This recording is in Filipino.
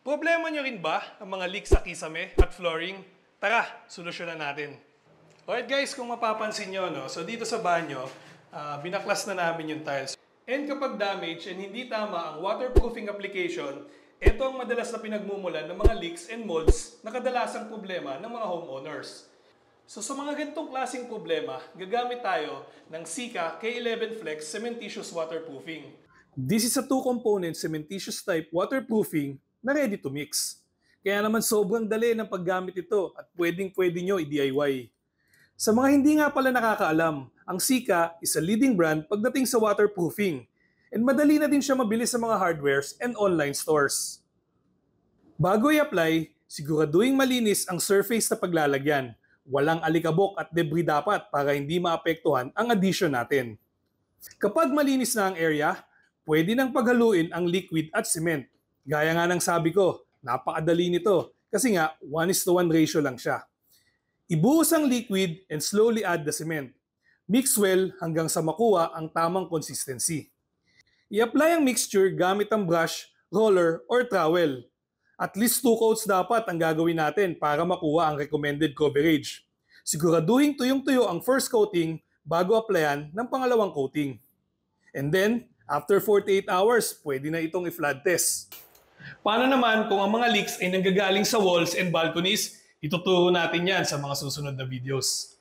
Problema nyo rin ba ang mga leaks sa kisame at flooring? Tara, solusyonan natin. Alright guys, kung mapapansin nyo, so dito sa banyo, binaklas na namin yung tiles. And kapag damage and hindi tama ang waterproofing application, ito ang madalas na pinagmumulan ng mga leaks and molds na kadalasang problema ng mga homeowners. So sa mga ganitong klaseng problema, gagamit tayo ng Sika K11 Flex Cementitious Waterproofing. This is a 2-component cementitious type waterproofing na ready to mix. Kaya naman sobrang dali ng paggamit ito at pwedeng-pwede nyo i-DIY. Sa mga hindi nga pala nakakaalam, ang Sika is a leading brand pagdating sa waterproofing and madali na din siya mabili sa mga hardwares and online stores. Bago i-apply, siguraduhin malinis ang surface na paglalagyan. Walang alikabok at debris dapat para hindi maapektuhan ang addition natin. Kapag malinis na ang area, pwede nang paghaluin ang liquid at cement. Gaya nga ng sabi ko, napakadali nito kasi nga 1:1 ratio lang siya. Ibuhos ang liquid and slowly add the cement. Mix well hanggang sa makuha ang tamang consistency. I-apply ang mixture gamit ang brush, roller, or trowel. At least 2 coats dapat ang gagawin natin para makuha ang recommended coverage. Siguraduhin tuyong-tuyo ang first coating bago applyan ng pangalawang coating. And then, after 48 hours, pwede na itong i-flood test. Paano naman kung ang mga leaks ay nanggagaling sa walls and balconies? Ituturo natin yan sa mga susunod na videos.